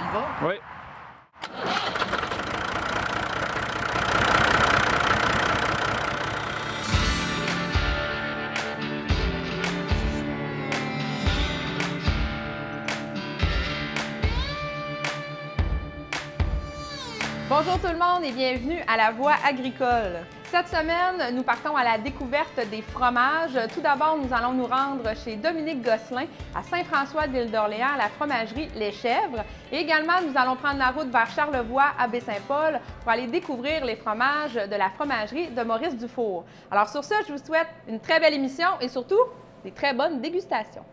y va? Oui. Bonjour tout le monde et bienvenue à La Voix agricole. Cette semaine, nous partons à la découverte des fromages. Tout d'abord, nous allons nous rendre chez Dominique Gosselin à Saint-François-de-l'Île-d'Orléans, à la fromagerie Les Chèvres. Et également, nous allons prendre la route vers Charlevoix, à Baie-Saint-Paul, pour aller découvrir les fromages de la fromagerie de Maurice Dufour. Alors sur ce, je vous souhaite une très belle émission et surtout, des très bonnes dégustations.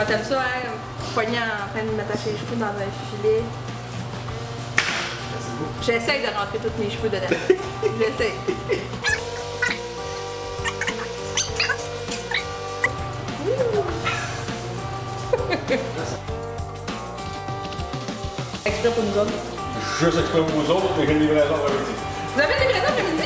Ah, t'aimes ça, hein? Poignet en train de m'attacher les cheveux dans un filet. J'essaye de rentrer tous mes cheveux dedans. J'essaye. Exprès pour nous autres. Juste exprès pour vous autres, mais j'ai une livraison après-midi. Vous avez une livraison après-midi?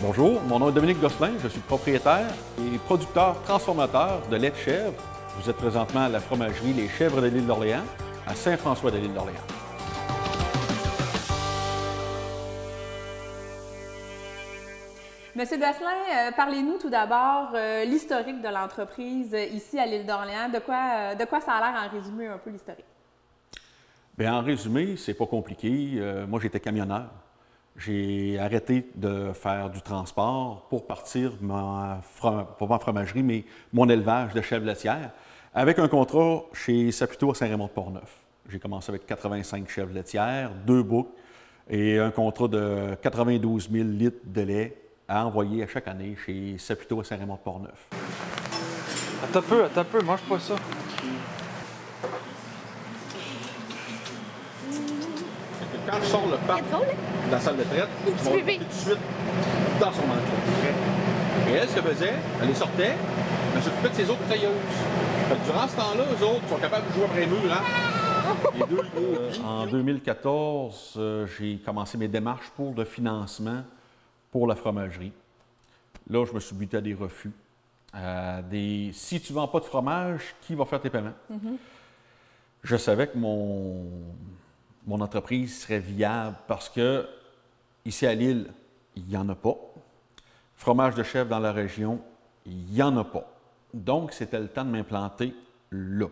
Bonjour, mon nom est Dominique Gosselin, je suis propriétaire et producteur transformateur de lait de chèvre. Vous êtes présentement à la fromagerie Les Chèvres de l'Île d'Orléans, à Saint-François de l'Île d'Orléans. Monsieur Gosselin, parlez-nous tout d'abord l'historique de l'entreprise ici à l'Île d'Orléans. De quoi ça a l'air en résumé un peu l'historique? Bien, en résumé, c'est pas compliqué. Moi, j'étais camionneur. J'ai arrêté de faire du transport pour partir, pas ma fromagerie, mais mon élevage de chèvres laitières, avec un contrat chez Saputo à Saint-Raymond-de-Portneuf. J'ai commencé avec 85 chèvres laitières, 2 boucs et un contrat de 92 000 litres de lait à envoyer à chaque année chez Saputo à Saint-Raymond-de-Portneuf. Attends un peu, mange pas ça. Quand je sors le pape de la salle de traite, tu vas tout de suite dans son manteau. Et elle, ce qu'elle faisait, elle les sortait, elle s'occupait de ses autres tailleuses. Fait que durant ce temps-là, eux autres sont capables de jouer après les murs, hein? Les deux, En 2014, j'ai commencé mes démarches pour le financement pour la fromagerie. Là, je me suis buté à des refus. Si tu ne vends pas de fromage, qui va faire tes paiements? Je savais que mon entreprise serait viable parce que ici à Lille, il n'y en a pas. Fromage de chèvre dans la région, il n'y en a pas. Donc, c'était le temps de m'implanter là.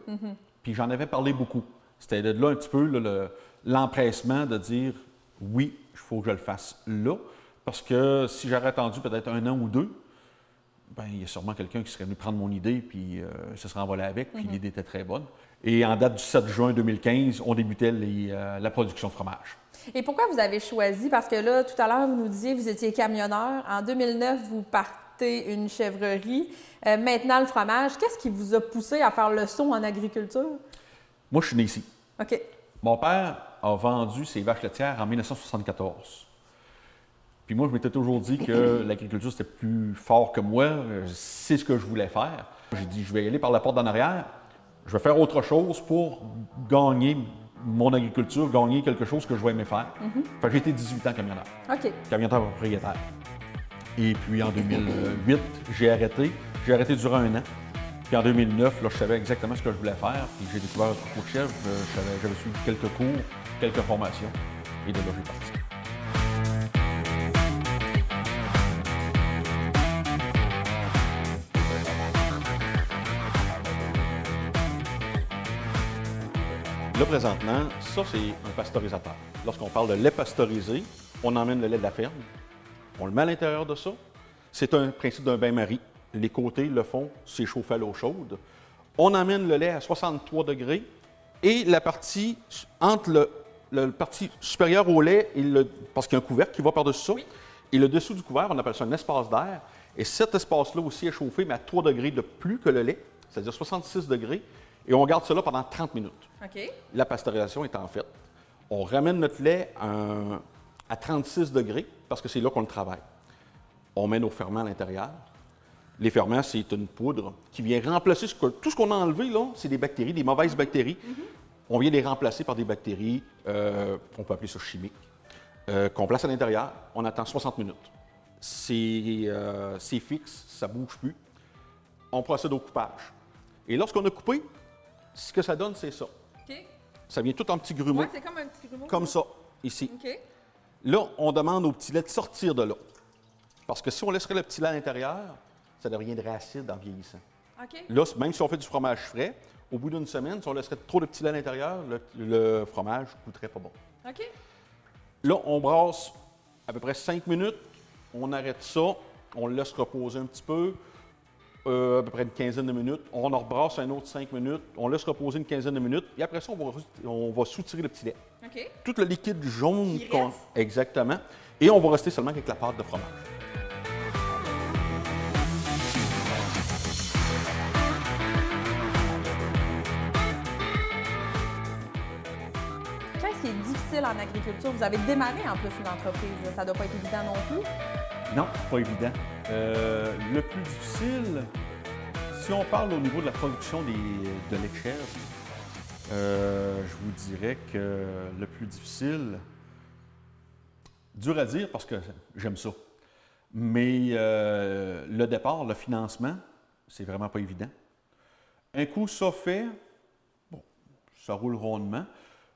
Puis j'en avais parlé beaucoup. C'était de là un petit peu l'empressement de dire oui, il faut que je le fasse là. Parce que si j'aurais attendu peut-être 1 an ou 2, bien, il y a sûrement quelqu'un qui serait venu prendre mon idée puis se serait envolé avec, puis l'idée était très bonne. Et en date du 7 juin 2015, on débutait la production de fromage. Et pourquoi vous avez choisi? Parce que là, tout à l'heure, vous nous disiez que vous étiez camionneur. En 2009, vous partez une chèvrerie. Maintenant, le fromage. Qu'est-ce qui vous a poussé à faire le saut en agriculture? Moi, je suis né ici. OK. Mon père a vendu ses vaches laitières en 1974. Puis moi, je m'étais toujours dit que l'agriculture, c'était plus fort que moi. C'est ce que je voulais faire. J'ai dit, je vais y aller par la porte d'en arrière. Je vais faire autre chose pour gagner mon agriculture, gagner quelque chose que je vais aimer faire. Fait que j'ai été 18 ans camionneur. OK. Camionneur propriétaire. Et puis en 2008, j'ai arrêté. J'ai arrêté durant 1 an. Puis en 2009, là, je savais exactement ce que je voulais faire. Puis j'ai découvert le troupeau de chèvres. J'avais suivi quelques cours, quelques formations. Et de là, j'ai parti. Là, présentement, ça, c'est un pasteurisateur. Lorsqu'on parle de lait pasteurisé, on emmène le lait de la ferme, on le met à l'intérieur de ça. C'est un principe d'un bain-marie. Les côtés, le fond, c'est chauffé à l'eau chaude. On emmène le lait à 63 degrés et la partie entre le partie supérieure au lait, parce qu'il y a un couvercle qui va par-dessus ça, et le dessous du couvert, on appelle ça un espace d'air. Et cet espace-là aussi est chauffé, mais à 3 degrés de plus que le lait, c'est-à-dire 66 degrés. Et on garde cela pendant 30 minutes. OK. La pasteurisation est en fait. On ramène notre lait à 36 degrés parce que c'est là qu'on le travaille. On met nos ferments à l'intérieur. Les ferments, c'est une poudre qui vient remplacer tout ce qu'on a enlevé, là, c'est des bactéries, des mauvaises bactéries. On vient les remplacer par des bactéries, on peut appeler ça chimiques, qu'on place à l'intérieur. On attend 60 minutes. C'est fixe, ça ne bouge plus. On procède au coupage. Et lorsqu'on a coupé, ce que ça donne, c'est ça. OK. Ça vient tout en petits grumeaux. Ouais, c'est comme un petit grumeau. Comme ça, ici. OK. Là, on demande au petit lait de sortir de là. Parce que si on laisserait le petit lait à l'intérieur, ça deviendrait acide en vieillissant. OK. Là, même si on fait du fromage frais, au bout d'une semaine, si on laisserait trop de petit lait à l'intérieur, le fromage ne goûterait pas bon. OK. Là, on brasse à peu près 5 minutes. On arrête ça. On le laisse reposer un petit peu. À peu près une quinzaine de minutes. On en rebrasse un autre 5 minutes. On laisse reposer une quinzaine de minutes. Et après ça, on va soutirer le petit lait. OK. Tout le liquide jaune Qui reste. Exactement. Et on va rester seulement avec la pâte de fromage. Qu'est-ce qui est difficile en agriculture? Vous avez démarré en plus une entreprise. Ça ne doit pas être évident non plus. Non, pas évident. Le plus difficile, si on parle au niveau de la production de lait de chèvre, je vous dirais que le plus difficile, dur à dire parce que j'aime ça, mais le départ, le financement, c'est vraiment pas évident. Un coup ça fait, bon, ça roule rondement.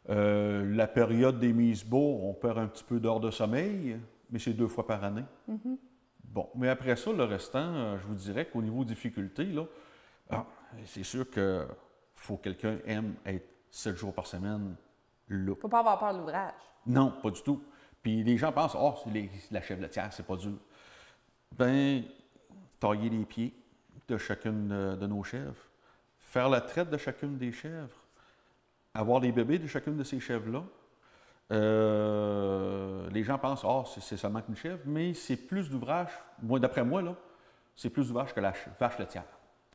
La période des mises bas, on perd un petit peu d'heures de sommeil, mais c'est 2 fois par année. Bon, mais après ça, le restant, je vous dirais qu'au niveau difficulté, là, c'est sûr qu'il faut que quelqu'un aime être 7 jours par semaine là. Il ne faut pas avoir peur de l'ouvrage. Non, pas du tout. Puis les gens pensent, oh, c'est la chèvletière, c'est pas dur. Bien, tailler les pieds de chacune de nos chèvres, faire la traite de chacune des chèvres, avoir les bébés de chacune de ces chèvres-là. Les gens pensent, oh, c'est seulement qu'une chèvre, mais c'est plus d'ouvrage, d'après moi, là, c'est plus d'ouvrage que la vache laitière.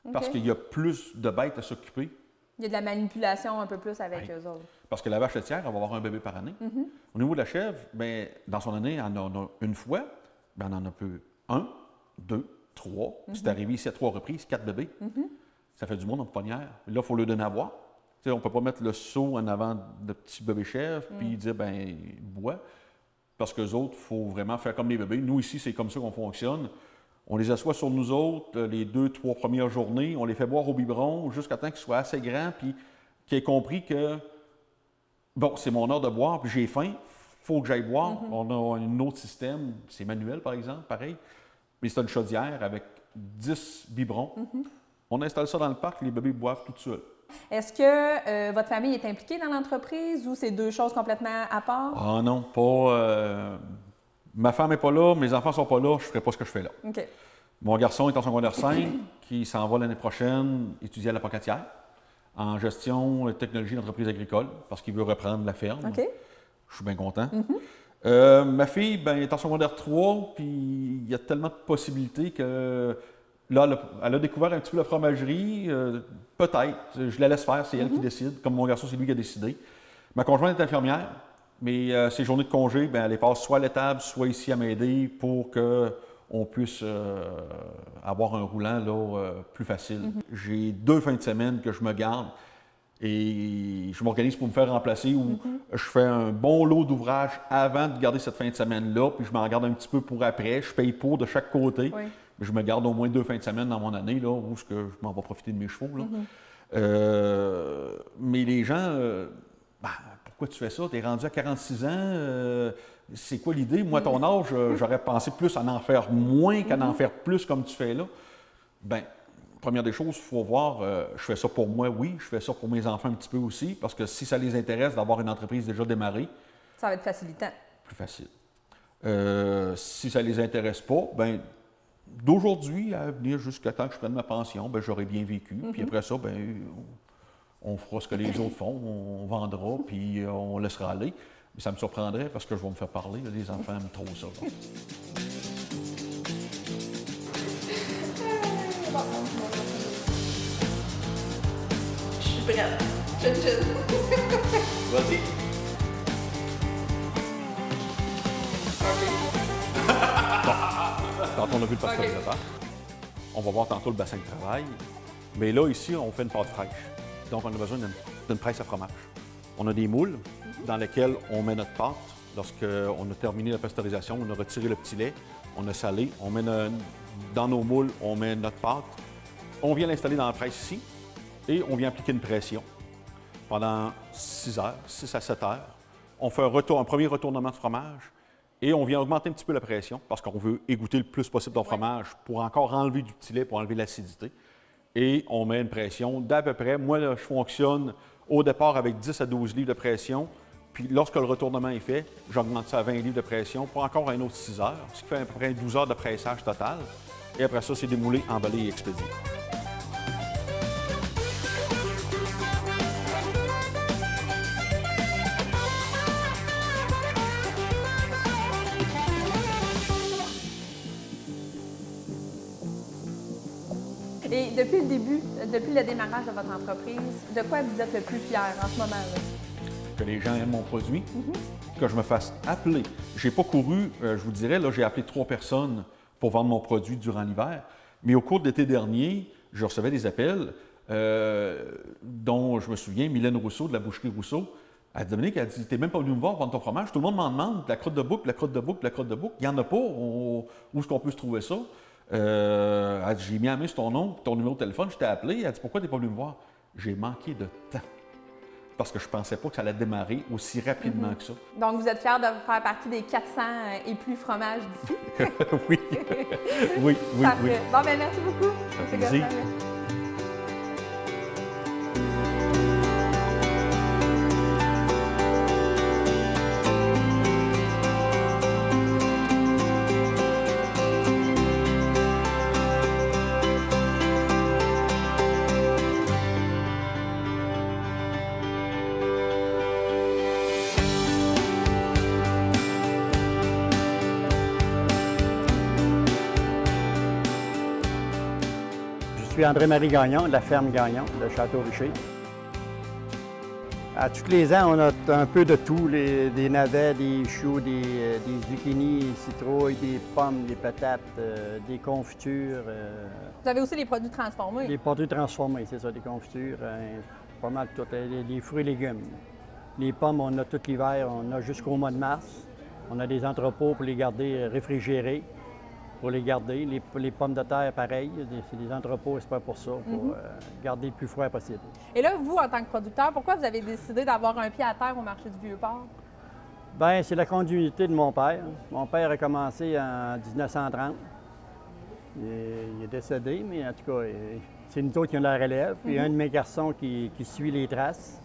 Okay. Parce qu'il y a plus de bêtes à s'occuper. Il y a de la manipulation un peu plus avec eux autres. Parce que la vache laitière, elle va avoir un bébé par année. Au niveau de la chèvre, bien, dans son année, elle en a une fois, bien, elle en a peu 1, 2, 3. C'est arrivé ici à 3 reprises, 4 bébés. Ça fait du monde en pouponnière. Là, il faut leur donner à boire. T'sais, on ne peut pas mettre le seau en avant de petits bébés chèvres puis dire, ben bois. Parce qu'eux autres, il faut vraiment faire comme les bébés. Nous, ici, c'est comme ça qu'on fonctionne. On les assoit sur nous autres les 2-3 premières journées. On les fait boire au biberon jusqu'à temps qu'ils soient assez grands puis qu'ils aient compris que, bon, c'est mon heure de boire puis j'ai faim, il faut que j'aille boire. On a un autre système, c'est manuel, par exemple, pareil. Mais c'est une chaudière avec 10 biberons. On installe ça dans le parc, les bébés boivent tout seuls. Est-ce que votre famille est impliquée dans l'entreprise ou c'est 2 choses complètement à part? Ah non, pas... ma femme n'est pas là, mes enfants ne sont pas là, je ne ferai pas ce que je fais là. OK. Mon garçon est en secondaire 5, qui s'en va l'année prochaine étudier à la Pocatière en gestion et technologie d'entreprise agricole parce qu'il veut reprendre la ferme. OK. Je suis bien content. Ma fille est en secondaire 3, puis il y a tellement de possibilités que... Là, elle a découvert un petit peu la fromagerie. Peut-être. Je la laisse faire. C'est elle qui décide. Comme mon garçon, c'est lui qui a décidé. Ma conjointe est infirmière, mais ses journées de congé, elle les passe soit à l'étable, soit ici à m'aider pour qu'on puisse avoir un roulant là, plus facile. J'ai 2 fins de semaine que je me garde et je m'organise pour me faire remplacer ou je fais un bon lot d'ouvrage avant de garder cette fin de semaine-là, puis je m'en garde un petit peu pour après. Je paye pour de chaque côté. Oui. Je me garde au moins 2 fins de semaine dans mon année, là, où je m'en vais profiter de mes chevaux. Là. Mais les gens, pourquoi tu fais ça? Tu es rendu à 46 ans, c'est quoi l'idée? Moi, à ton âge, j'aurais pensé plus à en faire moins qu'à en faire plus comme tu fais là. Bien, première des choses, il faut voir, je fais ça pour moi, oui, je fais ça pour mes enfants un petit peu aussi, parce que si ça les intéresse d'avoir une entreprise déjà démarrée, ça va être facilitant. Plus facile. Si ça ne les intéresse pas, bien, d'aujourd'hui à venir jusqu'à temps que je prenne ma pension, bien, j'aurai bien vécu. Puis après ça, bien, on fera ce que les autres font, on vendra, puis on laissera aller. Mais ça me surprendrait parce que je vais me faire parler. Là, les enfants aiment trop ça. Là. prête. Chin-chin. Vas-y. Bon. Quand on a vu le pasteurisateur, on va voir tantôt le bassin de travail. Mais là, ici, on fait une pâte fraîche. Donc, on a besoin d'une presse à fromage. On a des moules dans lesquels on met notre pâte. Lorsqu'on a terminé la pasteurisation, on a retiré le petit lait, on a salé, on met dans nos moules, on met notre pâte. On vient l'installer dans la presse ici et on vient appliquer une pression pendant 6 heures, 6 à 7 heures. On fait un premier retournement de fromage et on vient augmenter un petit peu la pression parce qu'on veut égoutter le plus possible dans le fromage pour encore enlever du petit lait, pour enlever l'acidité. Et on met une pression d'à peu près, moi là, je fonctionne au départ avec 10 à 12 livres de pression. Puis lorsque le retournement est fait, j'augmente ça à 20 livres de pression pour encore un autre 6 heures, ce qui fait à peu près 12 heures de pressage total. Et après ça, c'est démoulé, emballé et expédié. Et depuis le début, depuis le démarrage de votre entreprise, de quoi vous êtes le plus fier en ce moment-là? Que les gens aiment mon produit, que je me fasse appeler. J'ai pas couru, je vous dirais, là, j'ai appelé 3 personnes pour vendre mon produit durant l'hiver, mais au cours de l'été dernier, je recevais des appels, dont je me souviens, Mylène Rousseau, de la boucherie Rousseau. Elle dit, Dominique, elle dit, t'es même pas venu me voir vendre ton fromage, tout le monde m'en demande, la crotte de bouc, la crotte de bouc, la crotte de bouc, il n'y en a pas, où est-ce qu'on peut se trouver ça? Elle dit, j'ai mis la main sur ton nom, ton numéro de téléphone, je t'ai appelé, elle dit, pourquoi t'es pas venu me voir? J'ai manqué de temps. Parce que je ne pensais pas que ça allait démarrer aussi rapidement que ça. Donc, vous êtes fiers de faire partie des 400 et plus fromages d'ici? Oui. Oui. Parfait. Bon, bien, merci beaucoup. Ça fait plaisir. Je suis André-Marie Gagnon, de la ferme Gagnon, de Château-Richer. À tous les ans, on a un peu de tout, des navets, des choux, des zucchinis, des citrouilles, des pommes, des patates, des confitures. Vous avez aussi les produits transformés? Les produits transformés, c'est ça, des confitures, pas mal tout, les fruits et légumes. Les pommes, on a tout l'hiver, on a jusqu'au mois de mars. On a des entrepôts pour les garder réfrigérés. Pour les garder. Les pommes de terre, pareil, c'est des entrepôts, c'est pas pour ça, pour garder le plus froid possible. Et là, vous, en tant que producteur, pourquoi vous avez décidé d'avoir un pied à terre au marché du Vieux-Port? Bien, c'est la continuité de mon père. Mon père a commencé en 1930. Il est décédé, mais en tout cas, c'est nous autres qui ont la relève. Il y a un de mes garçons qui suit les traces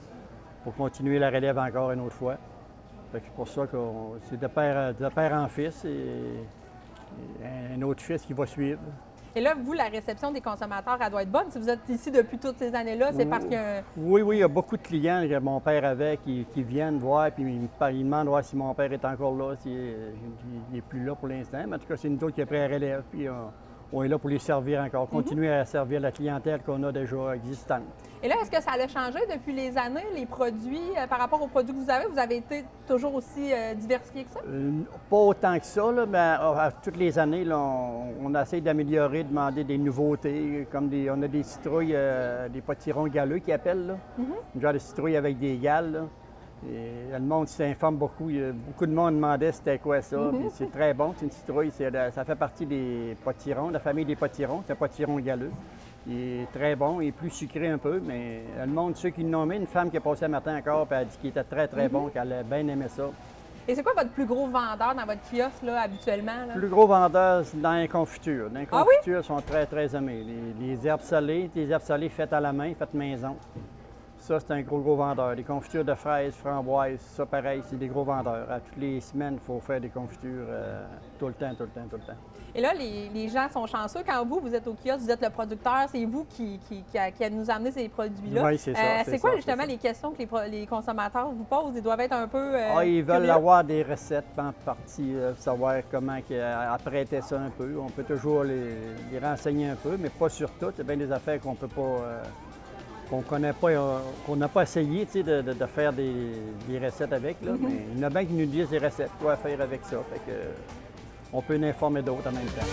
pour continuer la relève encore une autre fois. C'est pour ça que c'est de père en fils. Et un autre fils qui va suivre. Et là, vous, la réception des consommateurs, elle doit être bonne. Si vous êtes ici depuis toutes ces années-là, c'est parce que... Oui, il y a beaucoup de clients que mon père avait qui viennent voir, puis ils me demandent voir si mon père est encore là, s'il n'est plus là pour l'instant. Mais en tout cas, c'est nous autres qui avons pris la relève, puis on est là pour les servir encore, continuer à servir la clientèle qu'on a déjà existante. Et là, est-ce que ça a changé depuis les années, les produits, par rapport aux produits que vous avez? Vous avez été toujours aussi diversifié que ça? Pas autant que ça, là, mais toutes les années, là, on essaie d'améliorer, de demander des nouveautés, comme on a des citrouilles, des potirons galeux qui appellent, là. Une genre de citrouille avec des gales, là. Et le monde s'informe beaucoup. Beaucoup de monde demandait c'était quoi ça. C'est très bon, c'est une citrouille. Ça fait partie des potirons, de la famille des potirons. C'est un potiron galeux. Il est très bon, il est plus sucré un peu, mais le monde, ceux qui l'ont nommé, une femme qui a passé un matin encore, puis elle a dit qu'il était très, très bon, qu'elle a bien aimé ça. Et c'est quoi votre plus gros vendeur dans votre kiosque, là, habituellement? Là? Le plus gros vendeur, c'est dans les confitures. Dans les confitures, sont très, très aimés. Les herbes salées, des herbes salées faites à la main, faites maison. Ça, c'est un gros vendeur. Les confitures de fraises, framboises, ça, pareil, c'est des gros vendeurs. À toutes les semaines, il faut faire des confitures tout le temps. Et là, les gens sont chanceux. Quand vous êtes au kiosque, vous êtes le producteur, c'est vous qui nous amenez ces produits-là. Oui, c'est ça. C'est quoi, justement, les questions que les consommateurs vous posent? Ils doivent être un peu ils veulent avoir des recettes en partie, savoir comment apprêter ça un peu. On peut toujours les renseigner un peu, mais pas sur tout. Il y a bien des affaires qu'on ne peut pas qu'on n'a pas essayé de faire des recettes avec. Là, mais il y en a bien qui nous disent des recettes, quoi faire avec ça. Fait que, on peut en informer d'autres en même temps.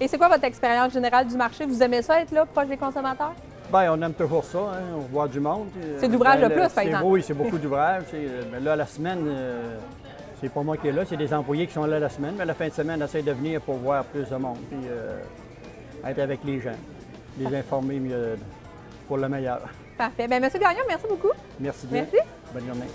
Et c'est quoi votre expérience générale du marché? Vous aimez ça être là, proche des consommateurs? Bien, on aime toujours ça, hein, on voit du monde. C'est d'ouvrage de plus, par exemple. Oui, c'est beaucoup d'ouvrage. Mais là, la semaine, c'est pas moi qui est là, c'est des employés qui sont là la semaine. Mais la fin de semaine, on essaie de venir pour voir plus de monde, puis être avec les gens, les informer mieux pour le meilleur. Parfait. Bien, M. Gagnon, merci beaucoup. Merci bien. Merci. Bonne journée.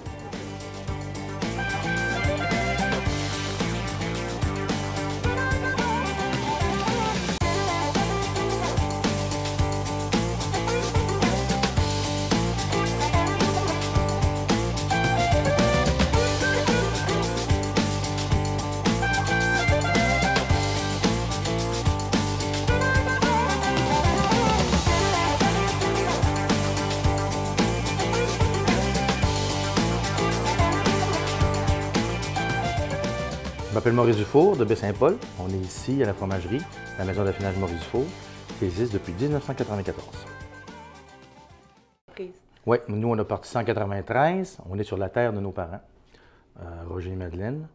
Je m'appelle Maurice Dufour de Baie-Saint-Paul. On est ici à la fromagerie, la maison d'affinage Maurice Dufour, qui existe depuis 1994. Oui, nous on a parti 193. On est sur la terre de nos parents, Roger et Madeleine.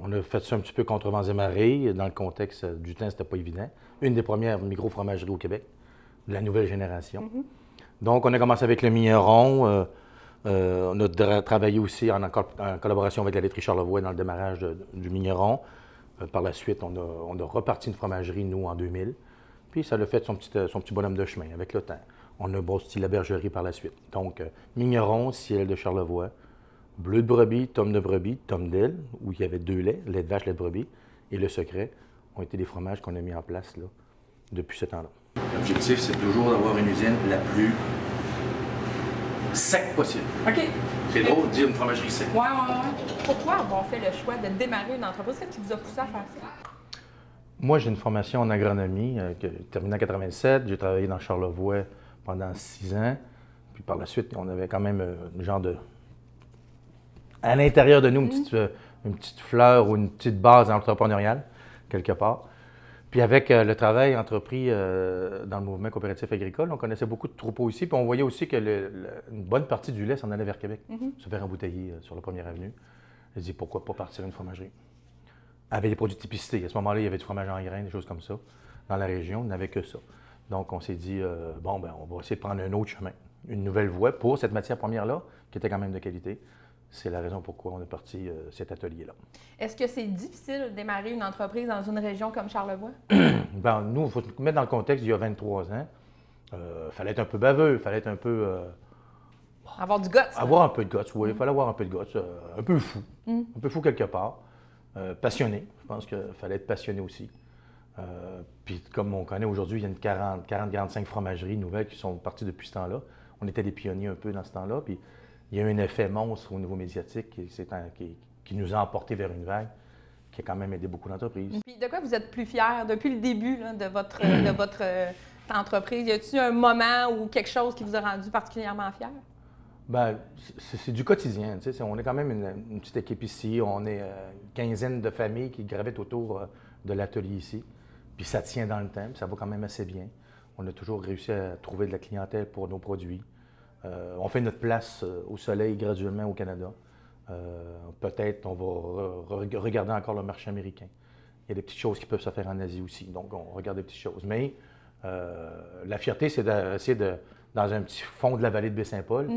On a fait ça un petit peu contre vents et marées. Dans le contexte du temps, c'était pas évident. Une des premières micro-fromageries au Québec, de la nouvelle génération. Donc, on a commencé avec le Migneron. On a travaillé aussi en collaboration avec la laiterie Charlevoix dans le démarrage du Migneron. Par la suite, on a reparti une fromagerie, nous, en 2000. Puis ça a fait son petit bonhomme de chemin avec le temps. On a bâti la bergerie par la suite. Donc, Migneron, ciel de Charlevoix, bleu de brebis, tome de brebis, tome d'aile, où il y avait 2 laits, lait de vache, lait de brebis, et le secret ont été des fromages qu'on a mis en place là, depuis ce temps-là. L'objectif, c'est toujours d'avoir une usine la plus sec possible. OK. C'est drôle de dire une fromagerie sec. Oui. Pourquoi avoir fait le choix de démarrer une entreprise? Qu'est-ce qui vous a poussé à faire ça? Moi, j'ai une formation en agronomie, terminée en 87. J'ai travaillé dans Charlevoix pendant 6 ans. Puis par la suite, on avait quand même un genre de... À l'intérieur de nous, une petite fleur ou une petite base entrepreneuriale, quelque part. Puis avec le travail entrepris dans le mouvement coopératif agricole, on connaissait beaucoup de troupeaux ici. Puis on voyait aussi que une bonne partie du lait s'en allait vers Québec, se faire embouteiller sur la première avenue. J'ai dit, pourquoi pas partir une fromagerie? Avec des produits de typicité. À ce moment-là, il y avait du fromage en grains, des choses comme ça. Dans la région, on n'avait que ça. Donc, on s'est dit, bon, ben, on va essayer de prendre un autre chemin, une nouvelle voie pour cette matière première-là, qui était quand même de qualité. C'est la raison pourquoi on est parti cet atelier-là. Est-ce que c'est difficile de démarrer une entreprise dans une région comme Charlevoix? Ben, nous, il faut se mettre dans le contexte d'il y a 23 ans. Il fallait être un peu baveux, il fallait être un peu... avoir du guts. Avoir un peu de guts, oui. Il fallait avoir un peu de guts. Un peu fou. Un peu fou quelque part. Passionné. Je pense qu'il fallait être passionné aussi. Puis comme on connaît aujourd'hui, il y a une 40-45 fromageries nouvelles qui sont parties depuis ce temps-là. On était des pionniers un peu dans ce temps-là. Puis il y a eu un effet monstre au niveau médiatique qui nous a emportés vers une vague qui a quand même aidé beaucoup d'entreprises. Puis de quoi vous êtes plus fiers depuis le début là, de votre entreprise? Y a-t-il un moment ou quelque chose qui vous a rendu particulièrement fier? Bien, c'est du quotidien. Tu sais, on est quand même une petite équipe ici. On est une quinzaine de familles qui gravitent autour de l'atelier ici. Puis ça tient dans le temps, puis ça va quand même assez bien. On a toujours réussi à trouver de la clientèle pour nos produits. On fait notre place au soleil graduellement au Canada. Peut-être on va regarder encore le marché américain. Il y a des petites choses qui peuvent se faire en Asie aussi, donc on regarde des petites choses. Mais la fierté, c'est d'essayer dans un petit fond de la vallée de Baie-Saint-Paul,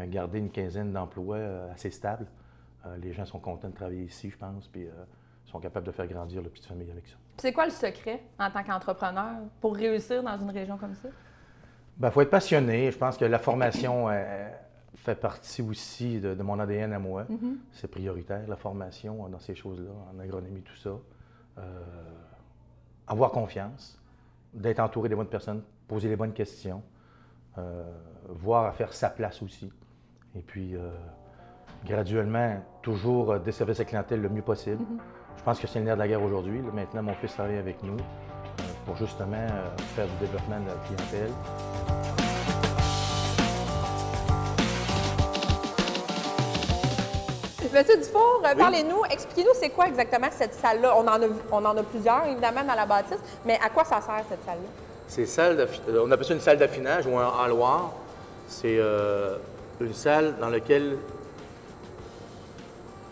garder une quinzaine d'emplois assez stables. Les gens sont contents de travailler ici, je pense, puis sont capables de faire grandir leur petite famille avec ça. C'est quoi le secret en tant qu'entrepreneur pour réussir dans une région comme ça? Bien, il faut être passionné. Je pense que la formation fait partie aussi de mon ADN à moi. C'est prioritaire, la formation dans ces choses-là, en agronomie, tout ça. Avoir confiance, d'être entouré des bonnes personnes, poser les bonnes questions, voir à faire sa place aussi. Et puis, graduellement, toujours desservir sa clientèle le mieux possible. Je pense que c'est le nerf de la guerre aujourd'hui. Maintenant, mon fils travaille avec nous pour justement faire du développement de la clientèle. Monsieur Dufour, parlez-nous, expliquez-nous c'est quoi exactement cette salle-là. On en a plusieurs, évidemment, dans la bâtisse, mais à quoi ça sert, cette salle-là? On appelle ça une salle d'affinage ou un halloir. C'est une salle dans laquelle,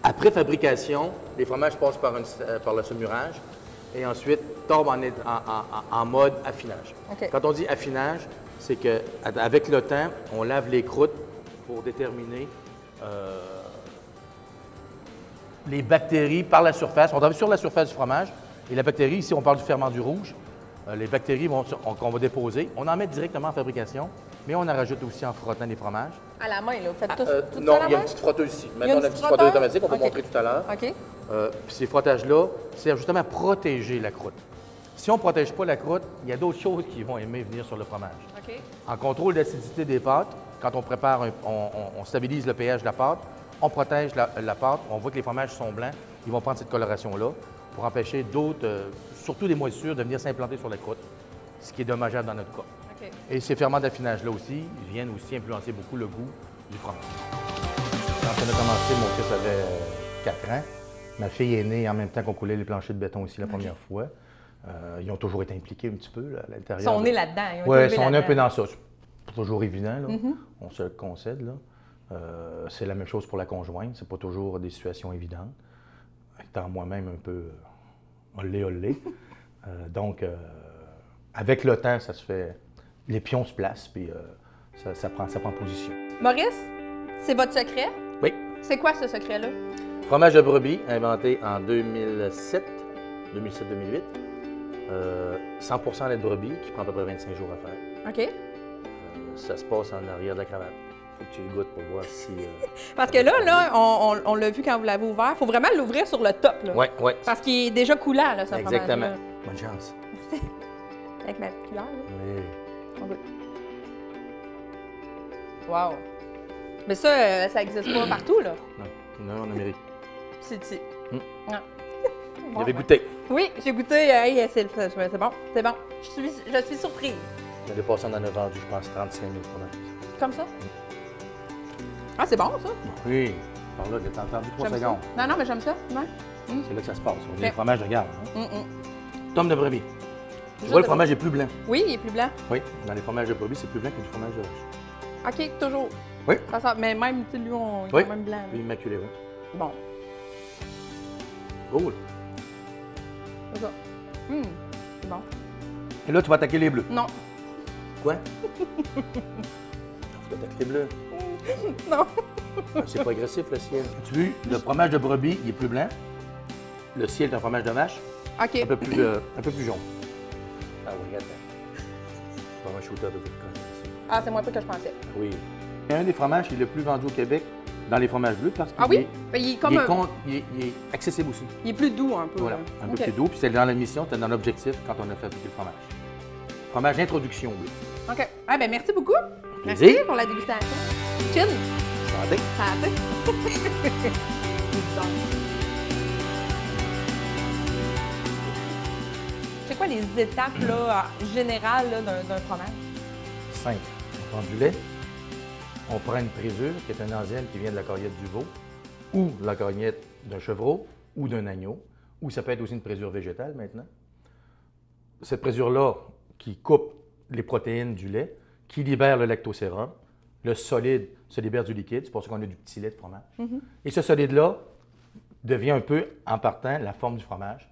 après fabrication, les fromages passent par le saumurage et ensuite tombent en mode affinage. Okay. Quand on dit affinage, c'est qu'avec le temps, on lave les croûtes pour déterminer les bactéries par la surface. On travaille sur la surface du fromage et la bactérie, ici on parle du ferment du rouge, les bactéries qu'on va déposer, on en met directement en fabrication, mais on en rajoute aussi en frottant les fromages. À la main, là, vous faites tout non, ça à la il y a main? une petite frotteuse ici. Maintenant, on a une petite frotteuse automatique, on va montrer tout à l'heure. OK. Puis ces frottages-là servent justement à protéger la croûte. Si on ne protège pas la croûte, il y a d'autres choses qui vont aimer venir sur le fromage. OK. En contrôle d'acidité des pâtes, quand on prépare, on stabilise le pH de la pâte, on protège la pâte, on voit que les fromages sont blancs, ils vont prendre cette coloration-là pour empêcher d'autres, surtout des moisissures, de venir s'implanter sur la croûte, ce qui est dommageable dans notre cas. Okay. Et ces ferments d'affinage-là aussi, ils viennent aussi influencer beaucoup le goût du fromage. Quand on a commencé, mon fils avait 4 ans. Ma fille est née en même temps qu'on coulait les planchers de béton aussi la première fois. Ils ont toujours été impliqués un petit peu là, à l'intérieur. Ils sont nés là-dedans. Oui, ils sont nés un peu dans ça. C'est pas toujours évident, là. On se le concède. C'est la même chose pour la conjointe. C'est pas toujours des situations évidentes. Étant moi-même un peu olé. Donc, avec le temps, ça se fait. Les pions se placent, puis ça prend position. Maurice, c'est votre secret? Oui. C'est quoi ce secret-là? Fromage de brebis, inventé en 2007-2008. 100% lait de brebis, qui prend à peu près 25 jours à faire. OK. Ça se passe en arrière de la cravate. Faut que tu le goûtes pour voir si... Parce que là on l'a vu quand vous l'avez ouvert. Il faut vraiment l'ouvrir sur le top. Oui, oui. Parce qu'il est déjà coulant, là, ce fromage. Exactement. Bonne chance. Merci. Avec ma petite cuillère, là. Oui. On goûte. Wow. Mais ça n'existe pas partout, là. Non, en Amérique. C'est ici. Vous avez goûté? Oui, j'ai goûté. Hey, c'est bon. C'est bon. Je suis surprise. J'allais passer, on en a vendu, je pense, 35 000 fromages. Comme ça? Ah, c'est bon, ça? Oui. Par là, t'as entendu 3 secondes. Non, mais j'aime ça. Ouais. C'est là que ça se passe. On dit les fromages de garde. Hein? Tome de brebis. Tu vois, le fromage est plus blanc. Oui, il est plus blanc. Oui, dans les fromages de brebis, c'est plus blanc que du fromage de vache. OK, toujours. Oui. Ça sent, mais même, tu sais, lui, il est quand même blanc. Oui, immaculé, oui. Bon. Cool. C'est ça. C'est bon. Et là, tu vas attaquer les bleus. Non. Quoi? Tu vas attaquer les bleus. Non. C'est pas agressif, le ciel. Tu vois, le fromage de brebis, il est plus blanc. Le ciel est un fromage de vache. OK. Un peu plus jaune. Ah oui, regarde. C'est pas un shooter de vodka. Ah, c'est moins peu que je pensais. Oui. C'est un des fromages qui est le plus vendu au Québec dans les fromages bleus parce qu'il il est comme il est accessible aussi. Il est plus doux un peu. Voilà, un peu plus doux. Puis c'est dans la mission, c'était dans l'objectif quand on a fabriqué le fromage. Fromage d'introduction bleu. OK. Ah, ben merci beaucoup. Plaisir. Merci pour la dégustation. Chin. Santé. Santé. C'est quoi les étapes là, générales là, d'un fromage? Simple. On prend du lait. On prend une présure, qui est un enzyme qui vient de la cornette du veau, ou la cornette d'un chevreau, ou d'un agneau, ou ça peut être aussi une présure végétale maintenant. Cette présure-là, qui coupe les protéines du lait, qui libère le lactosérum, le solide se libère du liquide, c'est pour ça qu'on a du petit lait de fromage. Et ce solide-là devient un peu, en partant, la forme du fromage.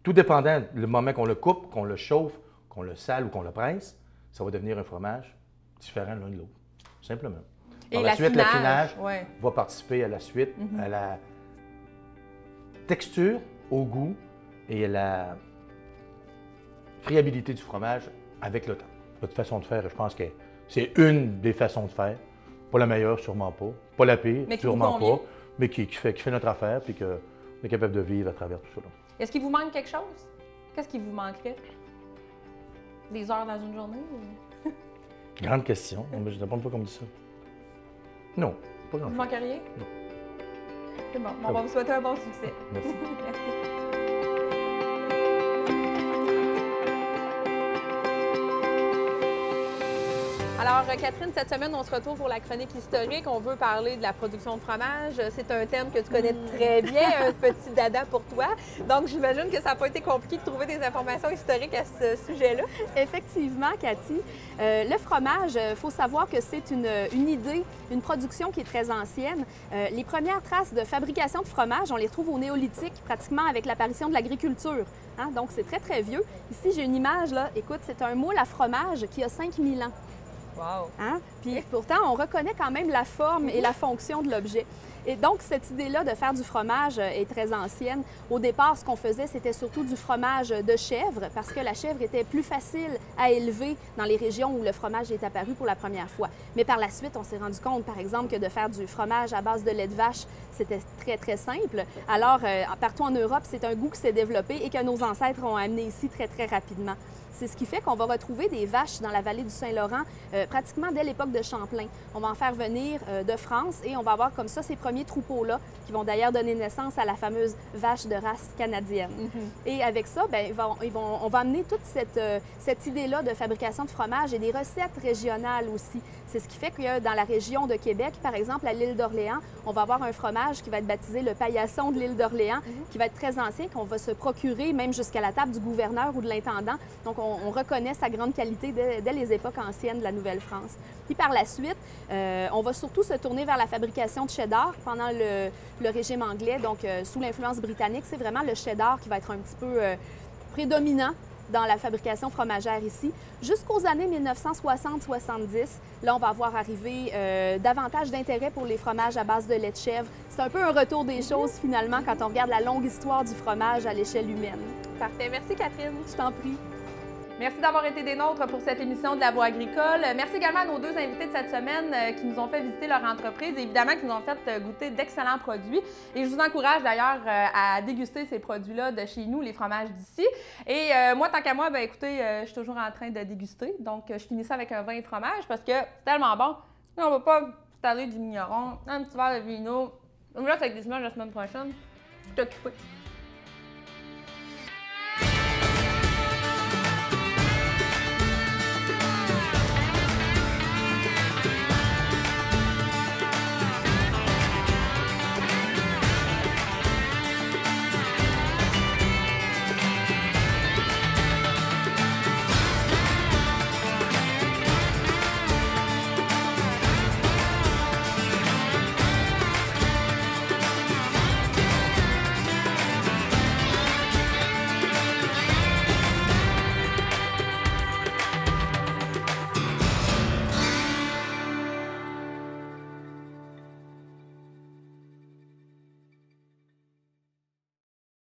Tout dépendant du moment qu'on le coupe, qu'on le chauffe, qu'on le sale ou qu'on le presse, ça va devenir un fromage différent l'un de l'autre. Simplement. Par la suite, l'affinage va participer à la suite, à la texture, au goût et à la friabilité du fromage avec le temps. Notre façon de faire, je pense que c'est une des façons de faire. Pas la meilleure, sûrement pas. Pas la pire, sûrement pas. Mais qui fait notre affaire et qu'on est capable de vivre à travers tout ça. Est-ce qu'il vous manque quelque chose? Qu'est-ce qui vous manquerait? Des heures dans une journée? Ou... Grande question. Je ne réponds pas comme ça. Non, pas grand-chose. Vous manquez rien? Non. C'est bon. On va vous souhaiter un bon succès. Merci. Merci. Alors, Catherine, cette semaine, on se retrouve pour la chronique historique. On veut parler de la production de fromage. C'est un thème que tu connais très bien, un petit dada pour toi. Donc, j'imagine que ça n'a pas été compliqué de trouver des informations historiques à ce sujet-là. Effectivement, Cathy. Le fromage, il faut savoir que c'est une idée, une production qui est très ancienne. Les premières traces de fabrication de fromage, on les retrouve au néolithique, pratiquement avec l'apparition de l'agriculture. Hein? Donc, c'est très, très vieux. Ici, j'ai une image, là. Écoute, c'est un moule à fromage qui a 5000 ans. Wow! Hein? Puis pourtant, on reconnaît quand même la forme et la fonction de l'objet. Et donc, cette idée-là de faire du fromage est très ancienne. Au départ, ce qu'on faisait, c'était surtout du fromage de chèvre, parce que la chèvre était plus facile à élever dans les régions où le fromage est apparu pour la première fois. Mais par la suite, on s'est rendu compte, par exemple, que de faire du fromage à base de lait de vache, c'était très, très simple. Alors, partout en Europe, c'est un goût qui s'est développé et que nos ancêtres ont amené ici très, très rapidement. C'est ce qui fait qu'on va retrouver des vaches dans la vallée du Saint-Laurent pratiquement dès l'époque de Champlain. On va en faire venir de France et on va avoir comme ça ces premiers troupeaux-là qui vont d'ailleurs donner naissance à la fameuse vache de race canadienne. Et avec ça, bien, on va amener toute cette idée-là de fabrication de fromage et des recettes régionales aussi. C'est ce qui fait que dans la région de Québec, par exemple, à l'île d'Orléans, on va avoir un fromage qui va être baptisé le paillasson de l'île d'Orléans, qui va être très ancien, qu'on va se procurer même jusqu'à la table du gouverneur ou de l'intendant. Donc, on reconnaît sa grande qualité dès les époques anciennes de la Nouvelle-France. Puis par la suite, on va surtout se tourner vers la fabrication de cheddar pendant le régime anglais, donc sous l'influence britannique. C'est vraiment le cheddar qui va être un petit peu prédominant dans la fabrication fromagère ici. Jusqu'aux années 1960-70, là, on va voir arriver davantage d'intérêt pour les fromages à base de lait de chèvre. C'est un peu un retour des choses, finalement, quand on regarde la longue histoire du fromage à l'échelle humaine. Parfait. Merci, Catherine. Je t'en prie. Merci d'avoir été des nôtres pour cette émission de La Voix agricole. Merci également à nos deux invités de cette semaine qui nous ont fait visiter leur entreprise et évidemment qui nous ont fait goûter d'excellents produits. Et je vous encourage d'ailleurs à déguster ces produits-là de chez nous, les fromages d'ici. Et moi, tant qu'à moi, bien, écoutez, je suis toujours en train de déguster. Donc, je finis ça avec un vin et fromage parce que c'est tellement bon. On ne va pas installer du mignon, un petit verre de vino. On me laisse avec des images la semaine prochaine. Je suis occupée.